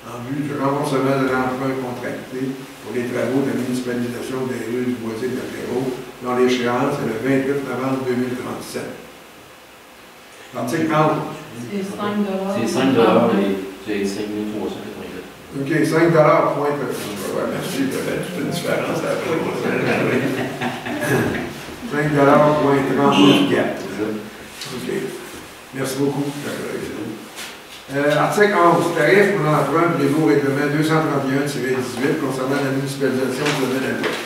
en vue du remboursement de l'emprunt contracté pour les travaux de municipalisation des rues du Boisier de la Pérouse, dont l'échéance est le 28 novembre 2037. L'article 11. C'est 5 $. C'est 5 $ et c'est 5 384. OK, 5 $ point. Ouais, merci, tu as toute une différence à la 5 $ point 39,4. OK. Merci beaucoup. Article 11. Tarif pour l'emprunt prévu au règlement 231-18 concernant la municipalisation du domaine agricole.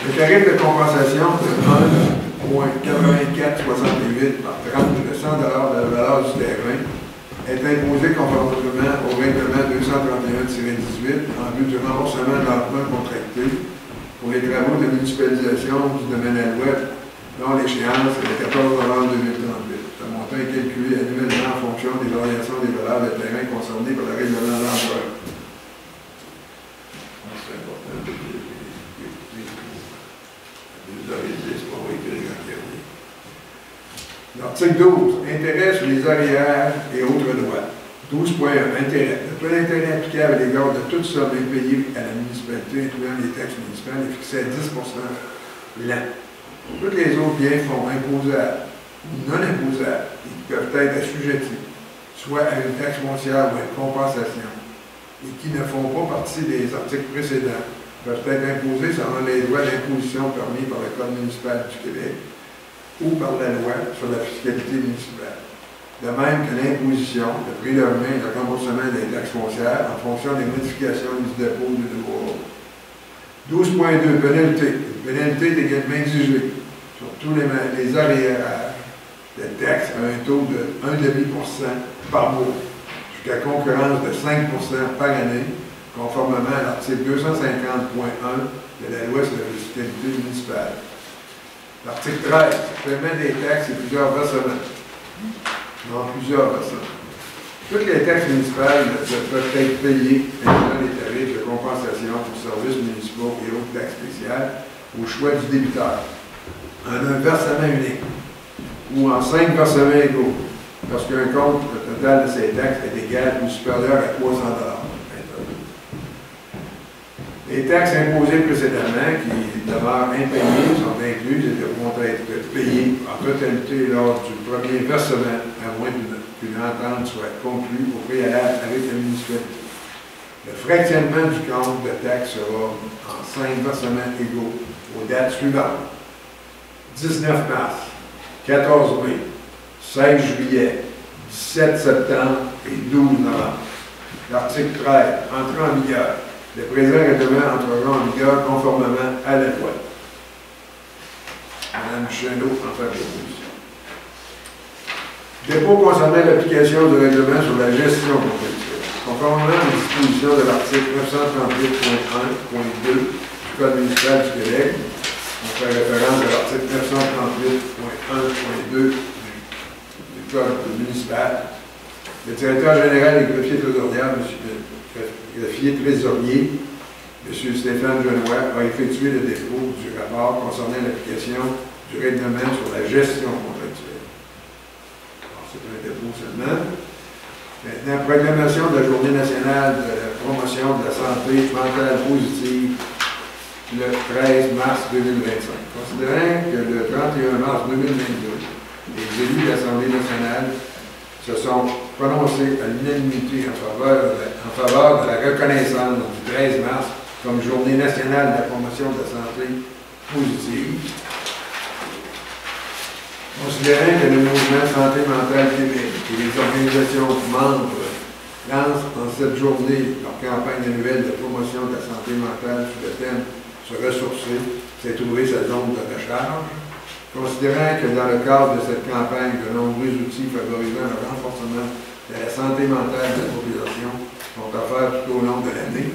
Le tarif de compensation de 1,8468 par 30 de 100 $ de la valeur du terrain est imposé conformément au règlement 231-18 en vue du remboursement de l'emprunt contracté pour les travaux de municipalisation du domaine à l'ouest dont l'échéance est le 14 novembre 2038. Ce montant est calculé annuellement en fonction des variations des valeurs de terrain concernées par le règlement de l'emprunt. C'est important de 10, on va écrire en dernier. L'article 12, intérêt sur les arrières et autres droits. 12.1, intérêt. Le taux d'intérêt applicable à l'égard de toute somme impayée à la municipalité, incluant les taxes municipales, est fixé à 10% l'an. Tous les autres biens fonds imposables ou non imposables qui peuvent être assujettis, soit à une taxe foncière ou à une compensation, et qui ne font pas partie des articles précédents, peuvent être imposés selon les droits d'imposition permis par le Code municipal du Québec ou par la loi sur la fiscalité municipale. De même que l'imposition, le prélèvement et le remboursement des taxes foncières en fonction des modifications du dépôt du nouveau ordre. 12.2, pénalité. Une pénalité est également exigée sur tous les arrières de taxes à un taux de 1,5% par mois, jusqu'à concurrence de 5% par année, conformément à l'article 250.1 de la loi sur la fiscalité municipale. L'article 13, paiement des taxes et plusieurs versements. Non, plusieurs versements. Toutes les taxes municipales peuvent être payées, incluant les tarifs de compensation pour services municipaux et autres taxes spéciales, au choix du débiteur, en un versement unique ou en 5 versements égaux, lorsqu'un compte total de ces taxes est égal ou supérieur à 300 $. Les taxes imposées précédemment, qui demeurent impayées, sont incluses et devront être payées en totalité lors du premier versement, à moins qu'une entente soit conclue au préalable avec la municipalité. Le fractionnement du compte de taxes sera en 5 versements égaux aux dates suivantes: 19 mars, 14 mai, 16 juillet, 17 septembre et 12 novembre. L'article 13, entrée en vigueur. Le présent règlement entrera en vigueur conformément à la loi. Mme Chenot en fait proposition. Dépôt concernant l'application du règlement sur la gestion contractuelle. Conformément aux dispositions de l'article 938.1.2 du Code municipal du Québec, on fait référence à l'article 938.1.2 du Code municipal, le directeur général et greffier trésorier, greffier trésorier, M. Stéphane Genois, a effectué le dépôt du rapport concernant l'application du règlement sur la gestion contractuelle. Alors, c'est un dépôt seulement. Maintenant, proclamation de la Journée nationale de la promotion de la santé mentale positive le 13 mars 2025. Considérant que le 31 mars 2022, les élus de l'Assemblée nationale se sont prononcés à l'unanimité en faveur de la reconnaissance du 13 mars comme Journée nationale de la promotion de la santé positive. Considérant que le mouvement Santé mentale Québec et les organisations membres lancent en cette journée leur campagne annuelle de promotion de la santé mentale sous le thème « Se ressourcer, c'est trouver sa zone de recharge », considérant que dans le cadre de cette campagne, de nombreux outils favorisant le renforcement de la santé mentale de la population sont offerts tout au long de l'année,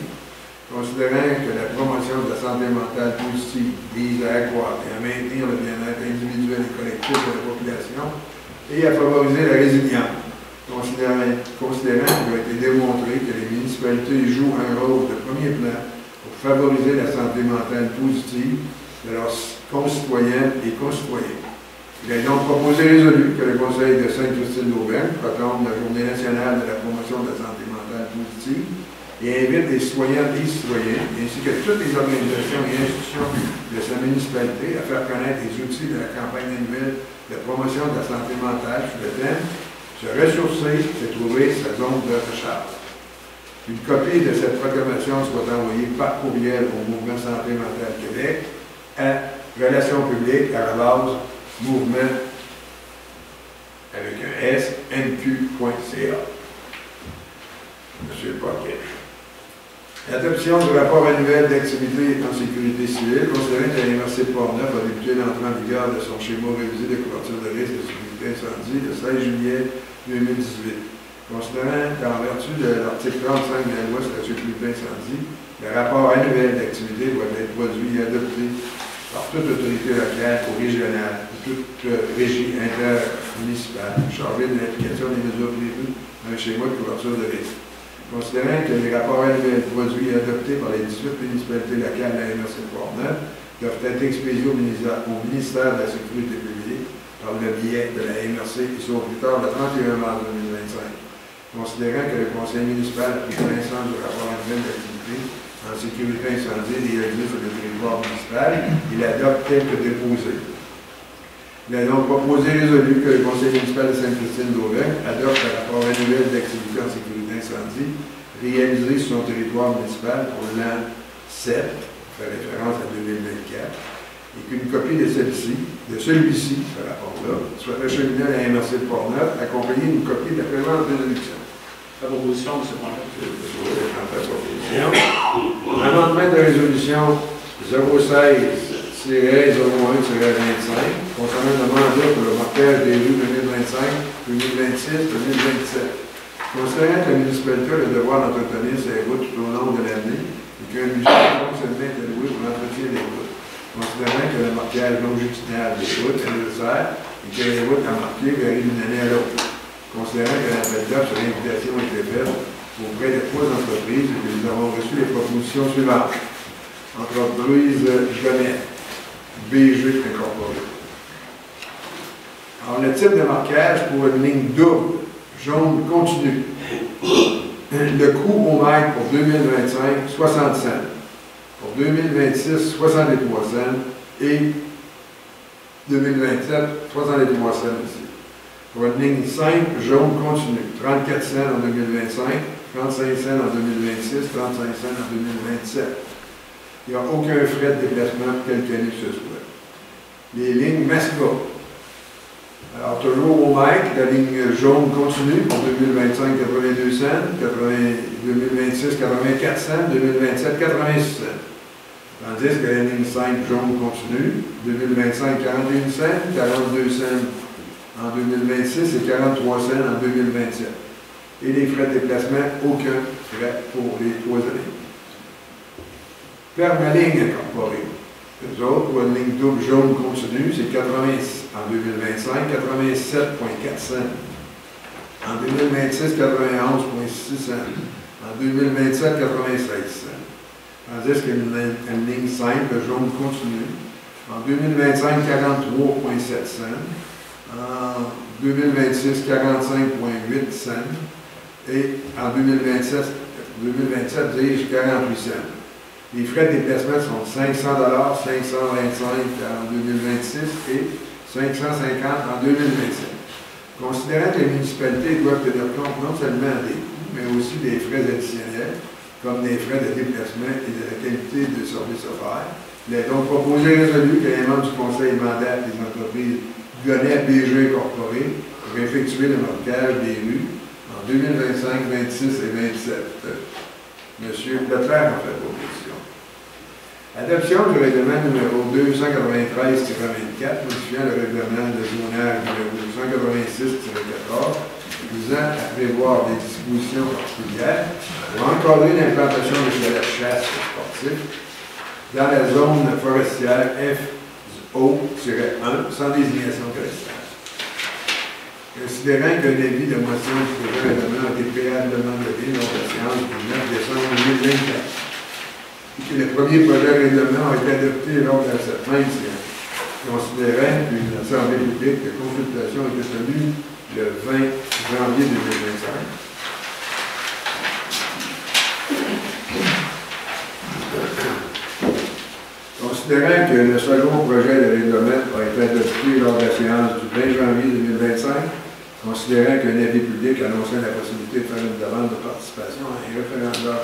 considérant que la promotion de la santé mentale positive vise à accroître et à maintenir le bien-être individuel et collectif de la population et à favoriser la résilience, considérant qu'il a été démontré que les municipalités jouent un rôle de premier plan pour favoriser la santé mentale positive de leurs concitoyens et concitoyennes. Il est donc proposé résolu que le Conseil de Sainte-Christine-d'Auvergne proclame la Journée nationale de la promotion de la santé mentale positive et invite les citoyens et les citoyennes, ainsi que toutes les organisations et institutions de sa municipalité à faire connaître les outils de la campagne annuelle de promotion de la santé mentale sous le thème « Se ressourcer, c'est trouver sa zone de recharge ». Une copie de cette proclamation soit envoyée par courriel au Mouvement Santé mentale Québec à Relations publiques @mouvement avec un S, nq.ca. Monsieur Paquet. L'adoption du rapport annuel d'activité en sécurité civile, considérant que l'Université de Portneuf a débuté l'entrée en vigueur de son schéma révisé de couverture de risque de sécurité incendie le 16 juillet 2018. Considérant qu'en vertu de l'article 35 de la loi sur la sécurité incendie, le rapport annuel d'activité doit être produit et adopté par toute autorité locale ou régionale ou toute régie intermunicipale chargée de l'application des mesures prévues dans un schéma de couverture de risque. Considérant que les rapports annuels produits et adoptés par les 18 municipalités locales de la MRC de Portneuf doivent être expédiés au ministère de la Sécurité publique par le biais de la MRC qui sont plus tard le 31 mars 2025. Considérant que le conseil municipal a pris connaissance du rapport annuel d'activité en sécurité incendie réalisé sur le territoire municipal, il adopte tel que déposé. Il a donc proposé résolu que le conseil municipal de Sainte-Christine-d'Auvergne adopte le rapport annuel d'activité en sécurité incendie réalisé sur son territoire municipal pour l'an 7, fait référence à 2024, et qu'une copie de celui-ci, ce rapport-là, soit acheminée à la MRC de Portneuf, accompagnée d'une copie de la présente résolution. La proposition, M. Poincaré. Amendement de résolution 016-01-25 concernant le mandat pour le marquage des rues 2025, 2026, 2027. Considérant que la municipalité a le devoir d'entretenir ses routes tout au long de l'année et qu'un budget non seulement est alloué pour l'entretien des routes, considérant que le marquage longitudinal des routes est nécessaire et que les routes à marquer varient d'une année à l'autre, considérant que l'appel d'offres sur l'invitation a été faite auprès de 3 entreprises et que nous avons reçu les propositions suivantes. Entreprise Gonnet, BG Incorporé. Alors, le type de marquage pour une ligne double, jaune continu. Le coût au mètre pour 2025, 60 cents. Pour 2026, 63 cents. Et 2027, 63 cents aussi. Pour une ligne simple, jaune continu, 34 cents en 2025, 35 cents en 2026, 35 cents en 2027. Il n'y a aucun frais de déplacement quelque année que ce soit. Les lignes Masco. Alors, toujours au mètre, la ligne jaune continue pour 2025, 82 cents, 2026, 84 cents, 2027, 86 cents. Tandis que la ligne 5 jaune continue, 2025, 41 cents, 42 cents en 2026 et 43 cents en 2027. Et les frais de déplacement, aucun frais pour les 3 années. Permaligne incorporée. Eux autres, pour une ligne double jaune continue, c'est 80 en 2025, 87,4 cents. En 2026, 91,6 cents. En 2027, 96 cents. Tandis qu'une ligne simple jaune continue. En 2025, 43,7 cents. En 2026, 45,8 cents. Et en 2027, 48 cents. Les frais de déplacement sont 500 $, 525 en 2026 et 550 en 2027. Considérant que les municipalités doivent tenir compte non seulement des coûts, mais aussi des frais additionnels, comme des frais de déplacement et de la qualité de service offert, il est donc proposé et résolu que les membres du conseil mandatent les entreprises Gonnet BG Incorporé pour effectuer le marquage des rues en 2025, 26 et 27. Monsieur Leclerc en fait proposition. Adoption du règlement numéro 293-24, modifiant le règlement de zonage numéro 286-14, visant à prévoir des dispositions particulières pour encadrer l'implantation des chalets de chasse sportifs dans la zone forestière FO-1 sans désignation forestière. Considérant qu'un avis de motion du projet de règlement a été préalablement donné lors de la séance du 9 décembre 2024, et que le premier projet de règlement a été adopté lors de cette même séance, considérant qu'une assemblée publique de consultation a été tenue le 20 janvier 2025. Considérant que le second projet de règlement a été adopté lors de la séance du 20 janvier 2025, considérant qu'un avis public annonçait la possibilité de faire une demande de participation à un référendum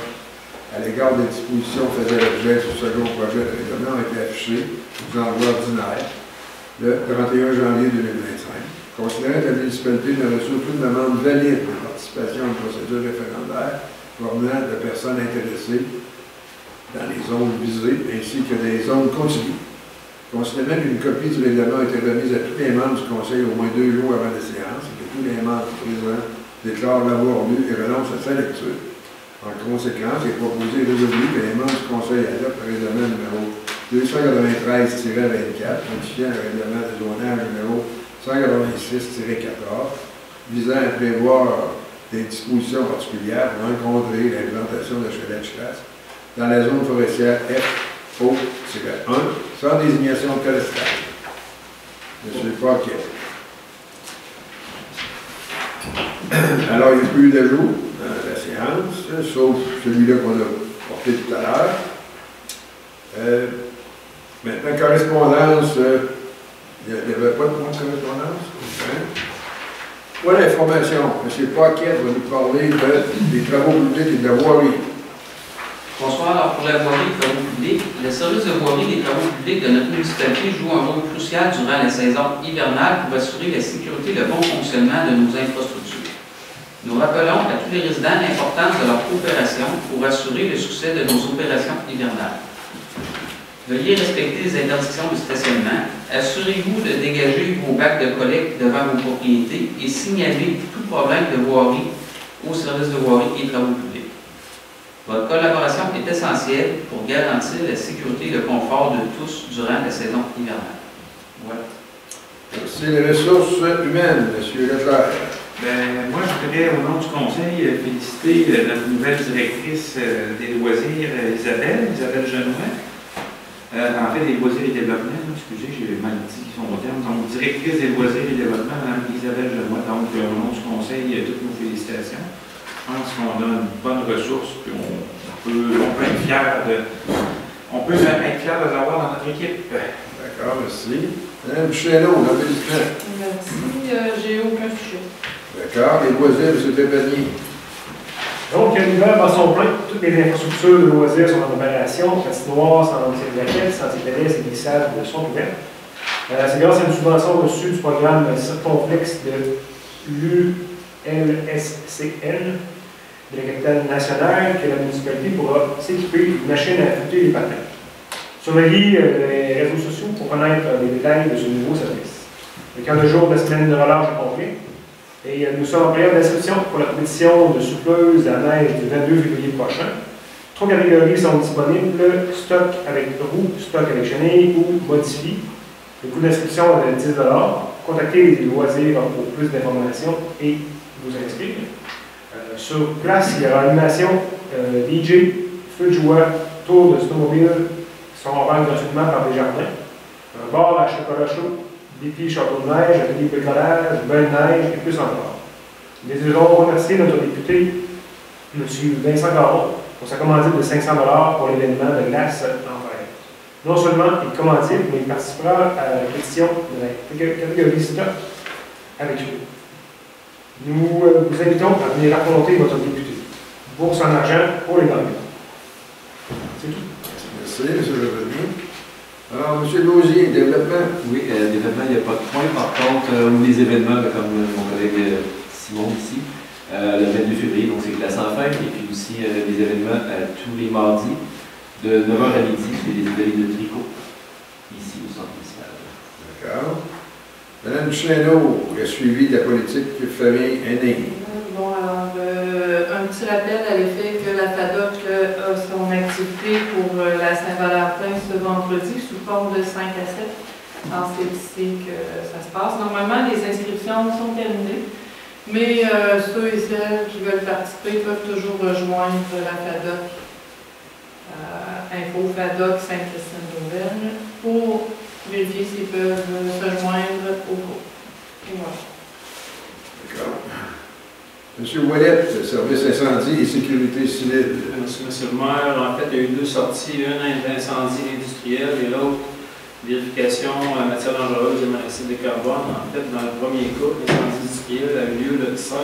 à l'égard des dispositions faisant l'objet du second projet de règlement a été affiché aux envois ordinaires le 31 janvier 2025. Considérant que la municipalité n'a reçu aucune demande valide de participation à une procédure référendaire provenant de personnes intéressées dans les zones visées ainsi que des zones continues. Considérant qu'une copie du règlement a été remise à tous les membres du Conseil au moins 2 jours avant la séance et que tous les membres présents déclarent l'avoir lu et renoncent à sa lecture. En conséquence, il est proposé et résolu que les membres du Conseil adoptent le règlement numéro 293-24, modifiant le règlement de zonage numéro 186-14, visant à prévoir des dispositions particulières pour encadrer l'implantation de chalets de chasse dans la zone forestière O-1, sans désignation de cholestérol. M. Paquet. Alors, il n'y a plus d'ajout dans la séance, sauf celui-là qu'on a porté tout à l'heure. Maintenant, correspondance, il n'y avait pas de point de correspondance? Voilà l'information. M. Paquet va nous parler des travaux publics et de la voirie. Bonsoir. Alors, pour la voirie et les travaux publics, le service de voirie et des travaux publics de notre municipalité joue un rôle crucial durant la saison hivernale pour assurer la sécurité et le bon fonctionnement de nos infrastructures. Nous rappelons à tous les résidents l'importance de leur coopération pour assurer le succès de nos opérations hivernales. Veuillez respecter les interdictions de stationnement. Assurez-vous de dégager vos bacs de collecte devant vos propriétés et signalez tout problème de voirie au service de voirie et travaux publics. Votre collaboration est essentielle pour garantir la sécurité et le confort de tous durant la saison hivernale. Voilà. Merci. Les ressources humaines, M. Leclerc. Moi, je voudrais, au nom du Conseil, féliciter notre nouvelle directrice des loisirs, Isabelle Genois. En fait, des loisirs et développement, excusez, j'ai mal dit son terme. Donc, directrice des loisirs et développement, Mme Isabelle Genois. Donc, au nom du Conseil, toutes nos félicitations. Je pense qu'on a une bonne ressource, puis on peut être fiers de les avoir dans notre équipe. D'accord, merci. Mme Chêneau, l'embellissement. Merci, j'ai aucun sujet. D'accord, les loisirs, M. Pépanier. Donc, l'hiver bat son plein. Toutes les infrastructures de loisirs sont en opération. Patinoires, sentiers de raquettes, sentiers pédestres et glissades sont ouvertes. C'est grâce à une subvention reçue du programme Circonflexe de l'ULSCN de la capitale nationale que la municipalité pourra s'équiper d'une machine à affûter les patins. Surveillez les réseaux sociaux pour connaître les détails de ce nouveau service. Le quart de jour de la semaine de relâche est complet. Et nous sommes en période d'inscription pour la compétition de souffleuse à neige du 22 février prochain. 3 catégories sont disponibles, stock avec roue, stock avec chenille ou modifié. Le coût d'inscription est de 10 $. Contactez les loisirs pour plus d'informations et vous inscrire. Sur place, il y aura animation, DJ, feu de joie, tour de snowmobile qui seront offerts gratuitement par des jardins. Un bar à chocolat chaud, défi château de neige, atelier de bricolage, belle neige et plus encore. Nous désirons remercier notre député, M. Vincent Caron, pour sa commandite de 500 $ pour l'événement de glace en verre. Non seulement il commandite, mais il participera à la pétition de la catégorie stock avec lui. Nous vous invitons à venir affronter votre député. Bourse en argent pour les gagnants. C'est tout. Merci, M. Revenu. Alors, M. Lausier, développement. Oui, développement, il n'y a pas de point. Par contre, ou les événements, comme mon collègue Simon ici, le 22 février, donc c'est glace en fête, et puis aussi des événements tous les mardis, de 9h à midi, c'est des ateliers de tricot, ici au centre municipal. D'accord. Mme Chêneau, qui a suivi la politique famille aînée. Bon, alors, un petit rappel à l'effet que la FADOC a son activité pour la Saint-Valentin ce vendredi sous forme de 5 à 7. Alors, c'est ici que ça se passe. Normalement, les inscriptions sont terminées, mais ceux et celles qui veulent participer peuvent toujours rejoindre la FADOC, Info FADOC Sainte-Christine-d'Auvergne, pour vérifier s'ils peuvent se joindre au groupe. Et voilà. D'accord. M. Ouellet, service incendie et sécurité civile. Monsieur le maire, en fait, il y a eu 2 sorties, une incendie industriel et l'autre vérification en matière dangereuse et monoxyde de carbone. En fait, dans le premier cas, l'incendie industriel a eu lieu le 16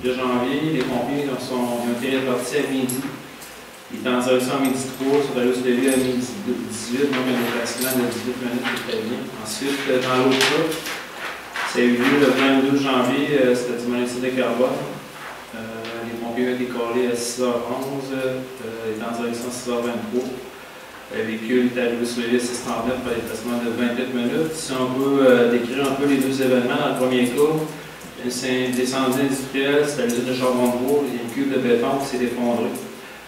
de janvier. Les pompiers ont été répartis à midi. Il est en direction à midi 3, sur la liste de vie à midi 18, donc un déplacement de 18 minutes qui est très bien. Ensuite, dans l'autre cas, ça a eu lieu le 22 janvier, c'était du monoxyde de carbone. Les pompiers ont été collés à 6h11, est en direction à 6h23. Le véhicule est arrivé sur les 639 pour un déplacement de 28 minutes. Si on peut décrire un peu les 2 événements, dans le premier cas, c'est un incendie industriel, c'est à l'usine de Charbon-de-Bourg, il y a une cuve de béton qui s'est effondrée.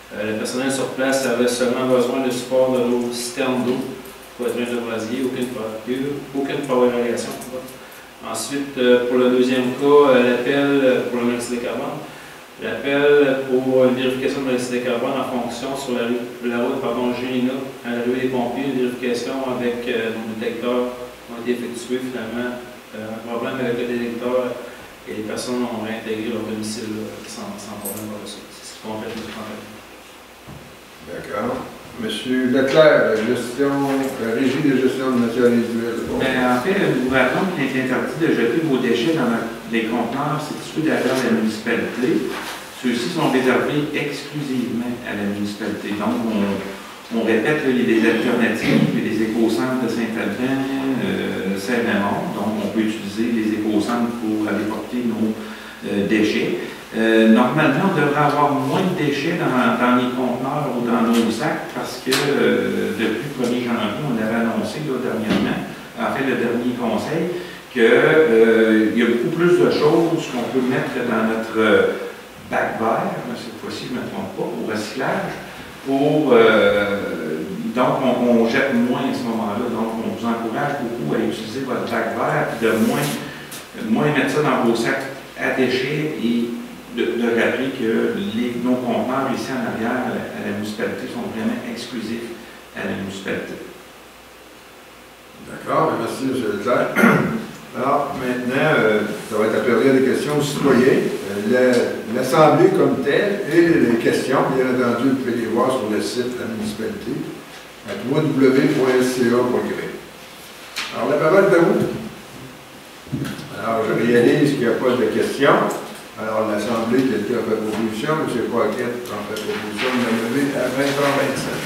Le personnel sur place avait seulement besoin de support de l'eau citerne d'eau pour être de brasier, aucune propagation. Ensuite, pour le deuxième cas, l'appel pour le monoxyde de carbone, L'appel pour une vérification de monoxyde de carbone en fonction sur la route Génina à la rue des Pompiers. Une vérification avec nos détecteurs ont été effectués finalement. Un problème avec le détecteur et les personnes ont réintégré leur domicile sans problème par ça. C'est ce qui complète le problème. D'accord. Monsieur Leclerc, régie de gestion de matières résiduelles. En fait, le gouvernement qui est interdit de jeter vos déchets dans les conteneurs situés derrière la municipalité. Ceux-ci sont réservés exclusivement à la municipalité. Donc, on répète, il y a des alternatives, il y a des éco-centres de Saint-Albin, Saint-Raymond. Donc, on peut utiliser les éco-centres pour aller porter nos déchets. Normalement, on devrait avoir moins de déchets dans les conteneurs ou dans nos sacs parce que depuis le 1er janvier, on avait annoncé dernièrement, en fait le dernier conseil, qu'il y a beaucoup plus de choses qu'on peut mettre dans notre bac vert, cette fois-ci je ne me trompe pas, au recyclage, donc on jette moins à ce moment-là. Donc on vous encourage beaucoup à utiliser votre bac vert et de moins mettre ça dans vos sacs à déchets et de rappeler que nos conteneurs ici en arrière à la municipalité sont vraiment exclusifs à la municipalité. D'accord, merci M. Leclerc. Alors, maintenant, ça va être la période des questions aux citoyens. L'Assemblée comme telle et les questions, bien entendu, vous pouvez les voir sur le site de la municipalité à www.sca.gr. Alors, la parole est à vous. Alors, je réalise qu'il n'y a pas de questions. Alors, l'Assemblée, quelqu'un a fait proposition, M. Paquette en fait proposition de la lever à 20h25.